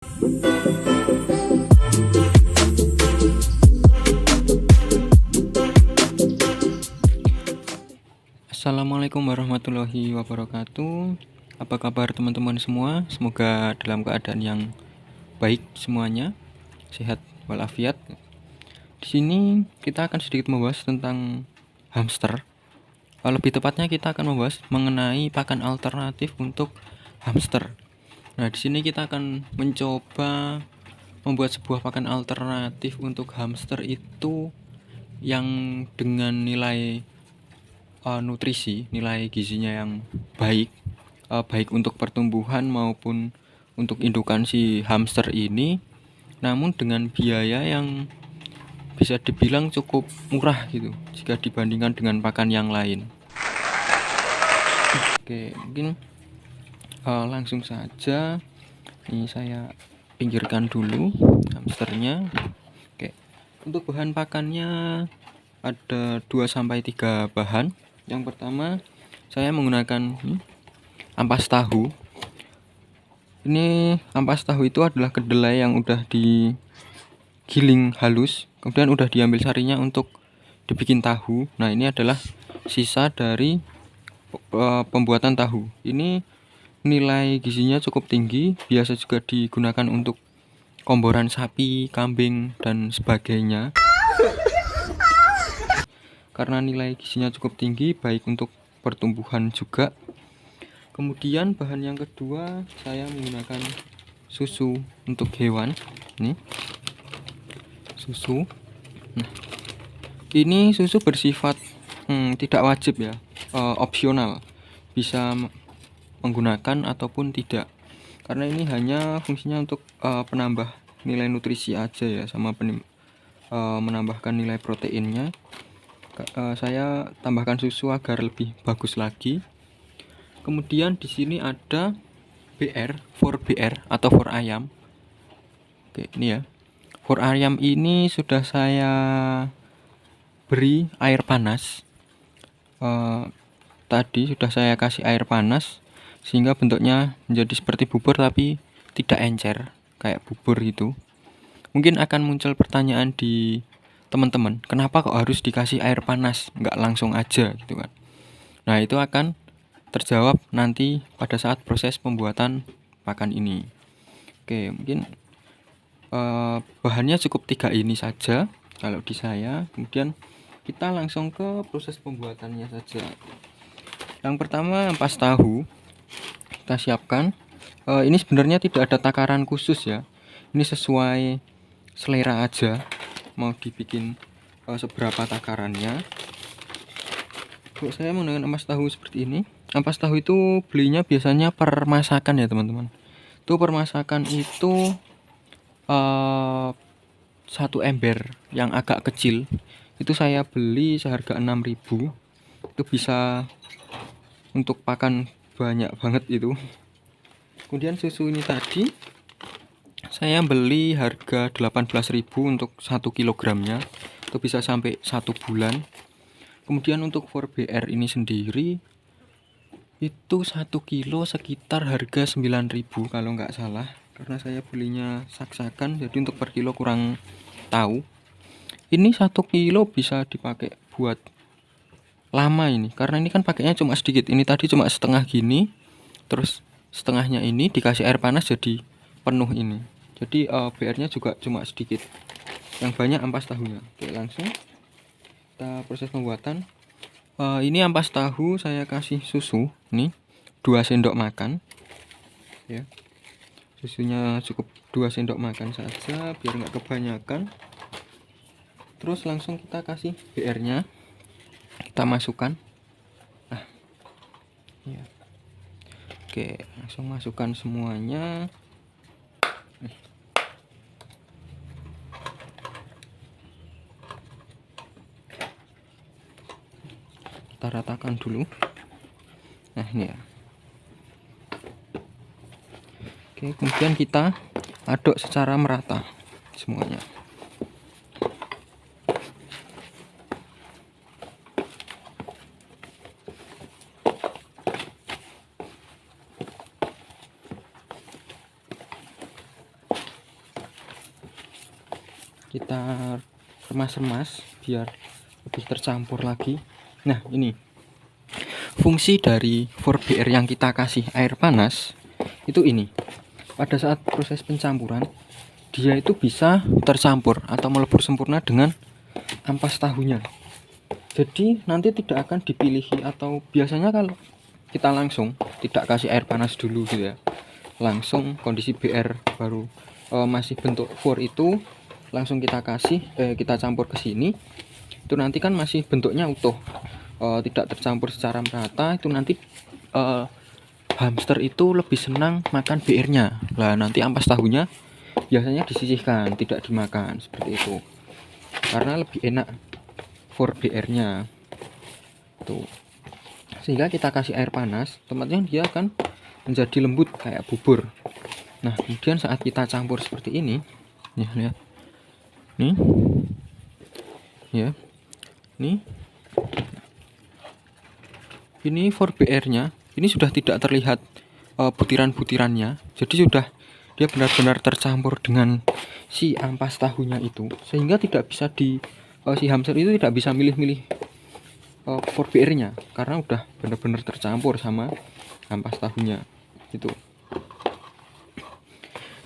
Assalamualaikum warahmatullahi wabarakatuh. Apa kabar teman-teman semua? Semoga dalam keadaan yang baik semuanya, sehat walafiat. Di sini kita akan sedikit membahas tentang hamster. Lebih tepatnya kita akan membahas mengenai pakan alternatif untuk hamster. Nah, di sini kita akan mencoba membuat sebuah pakan alternatif untuk hamster itu yang dengan nilai nutrisi, nilai gizinya yang baik, baik untuk pertumbuhan maupun untuk indukan si hamster ini, namun dengan biaya yang bisa dibilang cukup murah gitu jika dibandingkan dengan pakan yang lain. Oke, mungkin langsung saja. Ini saya pinggirkan dulu hamsternya. Oke, untuk bahan pakannya ada 2-3 bahan. Yang pertama, saya menggunakan ampas tahu. Ini ampas tahu itu adalah kedelai yang udah digiling halus, kemudian udah diambil sarinya untuk dibikin tahu. Nah, ini adalah sisa dari pembuatan tahu. Ini nilai gizinya cukup tinggi, biasa juga digunakan untuk komboran sapi, kambing, dan sebagainya. Karena nilai gizinya cukup tinggi, baik untuk pertumbuhan juga. Kemudian bahan yang kedua, saya menggunakan susu untuk hewan. Ini susu. Nah, ini susu bersifat tidak wajib ya, opsional, bisa menggunakan ataupun tidak, karena ini hanya fungsinya untuk penambah nilai nutrisi aja ya, sama menambahkan nilai proteinnya. Saya tambahkan susu agar lebih bagus lagi. Kemudian di sini ada for BR atau for ayam. Oke, ini ya. For ayam ini sudah saya beri air panas. Tadi sudah saya kasih air panas sehingga bentuknya menjadi seperti bubur tapi tidak encer kayak bubur itu. Mungkin akan muncul pertanyaan di teman-teman, kenapa kok harus dikasih air panas, nggak langsung aja gitu kan. Nah, itu akan terjawab nanti pada saat proses pembuatan pakan ini. Oke, mungkin bahannya cukup 3 ini saja kalau di saya. Kemudian kita langsung ke proses pembuatannya saja. Yang pertama, ampas tahu kita siapkan. Ini sebenarnya tidak ada takaran khusus ya, ini sesuai selera aja mau dibikin seberapa takarannya. Kalau saya menggunakan ampas tahu seperti ini. Ampas tahu itu belinya biasanya per masakan ya teman-teman. Itu per masakan itu 1 ember yang agak kecil itu saya beli seharga 6.000. Itu bisa untuk pakan banyak banget itu. Kemudian susu ini tadi saya beli harga 18.000 untuk 1 kilogramnya. Itu bisa sampai 1 bulan. Kemudian untuk for BR ini sendiri itu 1 kilo sekitar harga 9.000 kalau nggak salah, karena saya belinya sak-sakan, jadi untuk per kilo kurang tahu. Ini 1 kilo bisa dipakai buat lama ini, karena ini kan pakainya cuma sedikit. Ini tadi cuma setengah gini, terus setengahnya ini dikasih air panas jadi penuh ini. Jadi BR-nya juga cuma sedikit, yang banyak ampas tahunya. Oke, langsung kita proses pembuatan. Ini ampas tahu saya kasih susu nih 2 sendok makan ya. Susunya cukup 2 sendok makan saja biar nggak kebanyakan. Terus langsung kita kasih BR-nya, kita masukkan. Nah, ya. Oke, langsung masukkan semuanya. Kita ratakan dulu. Nah, ini ya. Oke, kemudian kita aduk secara merata semuanya. kita remas-remas biar lebih tercampur lagi. Nah, ini fungsi dari 4BR yang kita kasih air panas itu ini. Pada saat proses pencampuran, dia itu bisa tercampur atau melebur sempurna dengan ampas tahunya. Jadi nanti tidak akan dipilihi, atau biasanya kalau kita langsung tidak kasih air panas dulu gitu ya, langsung kondisi BR baru masih bentuk 4 itu langsung kita kasih kita campur ke sini, itu nanti kan masih bentuknya utuh, tidak tercampur secara merata. Itu nanti hamster itu lebih senang makan BR-nya. Lah nanti ampas tahunya biasanya disisihkan, tidak dimakan seperti itu, karena lebih enak 4BR-nya tuh. Sehingga kita kasih air panas, tempatnya dia akan menjadi lembut kayak bubur. Nah, kemudian saat kita campur seperti ini, nih lihat, nih, ya, nih, ini 4BR-nya, ini sudah tidak terlihat butiran-butirannya, jadi sudah dia benar-benar tercampur dengan si ampas tahunya itu, sehingga tidak bisa si hamster itu tidak bisa milih-milih 4BR-nya karena udah benar-benar tercampur sama ampas tahunya itu.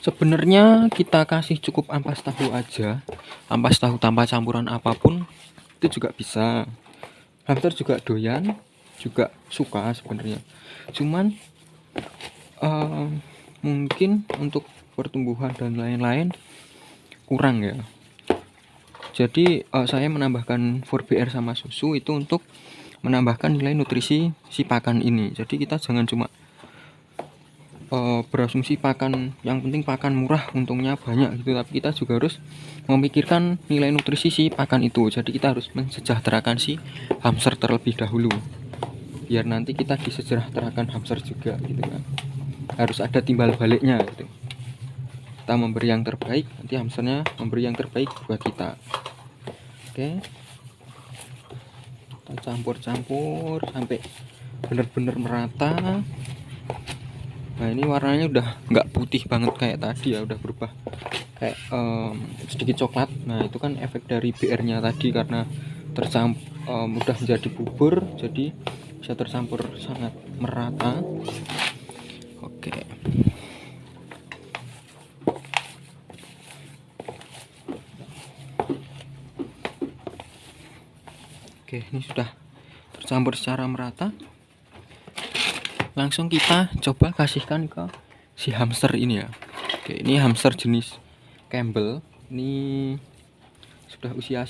Sebenarnya kita kasih cukup ampas tahu aja, ampas tahu tanpa campuran apapun itu juga bisa. Hamster juga doyan, juga suka sebenarnya. Cuman mungkin untuk pertumbuhan dan lain-lain kurang ya. Jadi saya menambahkan 4BR sama susu itu untuk menambahkan nilai nutrisi si pakan ini. Jadi kita jangan cuma berasumsi pakan, yang penting pakan murah untungnya banyak gitu, tapi kita juga harus memikirkan nilai nutrisi si pakan itu. Jadi kita harus mensejahterakan si hamster terlebih dahulu, biar nanti kita disejahterakan hamster juga gitu kan. Harus ada timbal baliknya gitu. Kita memberi yang terbaik, nanti hamsternya memberi yang terbaik buat kita. Oke, kita campur-campur sampai benar-benar merata. Nah, ini warnanya udah nggak putih banget kayak tadi ya, udah berubah kayak sedikit coklat. Nah, itu kan efek dari BR-nya tadi, karena mudah menjadi bubur, jadi bisa tercampur sangat merata. Oke. Oke, ini sudah tercampur secara merata. Langsung kita coba kasihkan ke si hamster ini ya. Oke, ini hamster jenis Campbell. Ini sudah usia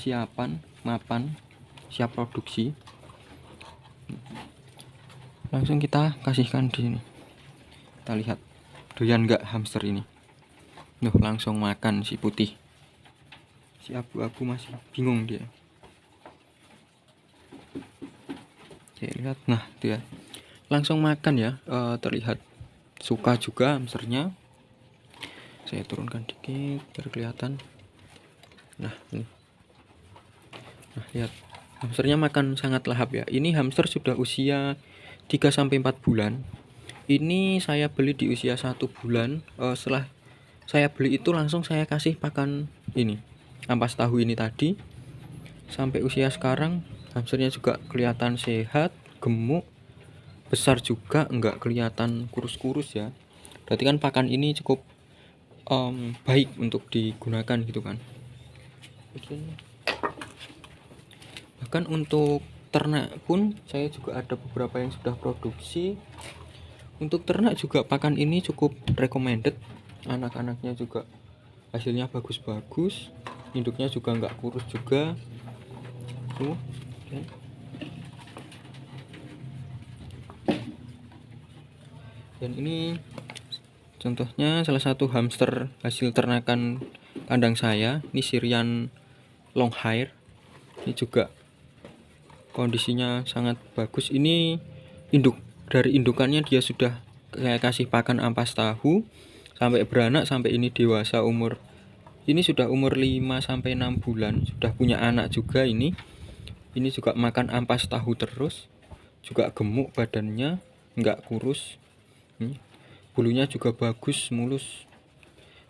mapan, siap produksi. Langsung kita kasihkan di sini. Kita lihat doyan nggak hamster ini. Nuh, langsung makan si putih. Si abu-abu masih bingung dia. Oke, lihat. Nah, itu ya. Langsung makan ya, terlihat suka juga hamsternya. Saya turunkan dikit biar kelihatan. Nah, ini. Nah, lihat. Hamsternya makan sangat lahap ya. Ini hamster sudah usia 3-4 bulan. Ini saya beli di usia 1 bulan. Setelah saya beli itu langsung saya kasih pakan ini, ampas tahu ini tadi. Sampai usia sekarang hamsternya juga kelihatan sehat, gemuk, besar juga, enggak kelihatan kurus-kurus ya. Berarti kan pakan ini cukup baik untuk digunakan gitu kan. Bahkan untuk ternak pun saya juga ada beberapa yang sudah produksi. Untuk ternak juga pakan ini cukup recommended. Anak-anaknya juga hasilnya bagus-bagus, induknya juga enggak kurus juga tuh. Okay. Dan ini contohnya salah satu hamster hasil ternakan kandang saya. Ini Syrian Longhair. Ini juga kondisinya sangat bagus. Ini dari indukannya dia sudah saya kasih pakan ampas tahu sampai beranak, sampai ini dewasa ini sudah umur 5-6 bulan, sudah punya anak juga ini. Ini juga makan ampas tahu terus, juga gemuk badannya, enggak kurus. Bulunya juga bagus, mulus,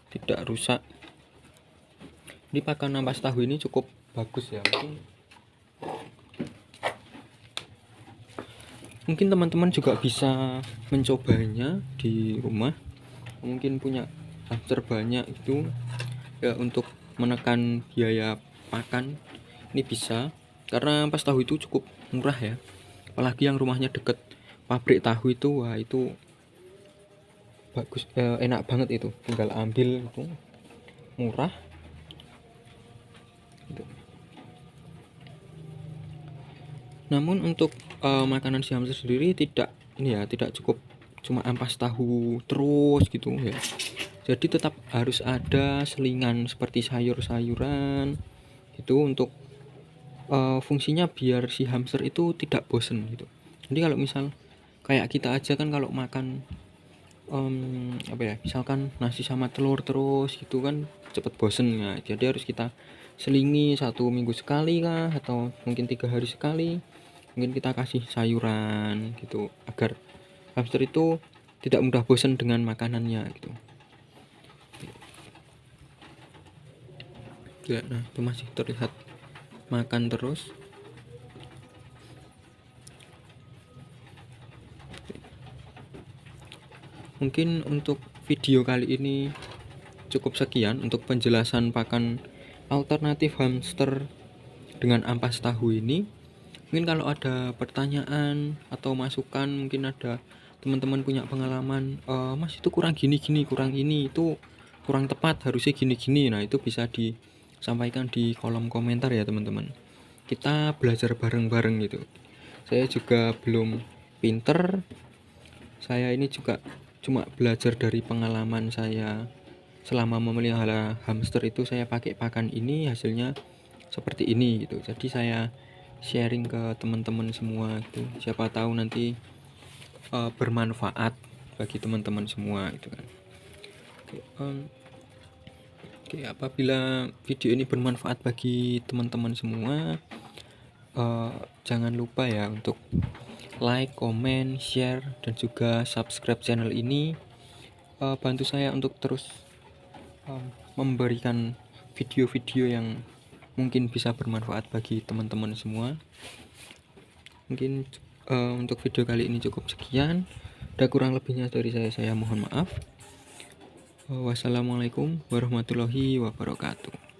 tidak rusak. Ini pakan ampas tahu ini cukup bagus ya. Mungkin teman-teman juga bisa mencobanya di rumah. Mungkin punya hamster banyak itu ya, untuk menekan biaya pakan ini bisa, karena ampas tahu itu cukup murah ya. Apalagi yang rumahnya deket pabrik tahu itu, wah itu bagus, enak banget itu, tinggal ambil itu murah gitu. Namun untuk makanan si hamster sendiri tidak cukup cuma ampas tahu terus gitu ya. Jadi tetap harus ada selingan seperti sayur-sayuran itu untuk fungsinya biar si hamster itu tidak bosen gitu. Jadi kalau misal kayak kita aja kan kalau makan misalkan nasi sama telur terus gitu kan cepet bosen ya. Jadi harus kita selingi 1 minggu sekali kah, atau mungkin 3 hari sekali mungkin kita kasih sayuran gitu, agar hamster itu tidak mudah bosan dengan makanannya gitu ya. Nah itu masih terlihat makan terus. Mungkin untuk video kali ini cukup sekian untuk penjelasan pakan alternatif hamster dengan ampas tahu ini. Mungkin kalau ada pertanyaan atau masukan, mungkin ada teman-teman punya pengalaman, mas itu kurang gini, kurang ini, itu kurang tepat, harusnya gini. Nah itu bisa disampaikan di kolom komentar ya teman-teman. Kita belajar bareng-bareng gitu. Saya juga belum pinter, saya ini juga cuma belajar dari pengalaman saya selama memelihara hamster itu. Saya pakai pakan ini, hasilnya seperti ini gitu. Jadi saya sharing ke teman-teman semua gitu. Siapa tahu nanti bermanfaat bagi teman-teman semua gitu kan. Oke, apabila video ini bermanfaat bagi teman-teman semua, jangan lupa ya untuk like, comment, share, dan juga subscribe channel ini. Bantu saya untuk terus memberikan video-video yang mungkin bisa bermanfaat bagi teman-teman semua. Mungkin untuk video kali ini cukup sekian. Ada kurang lebihnya dari saya mohon maaf. Wassalamualaikum warahmatullahi wabarakatuh.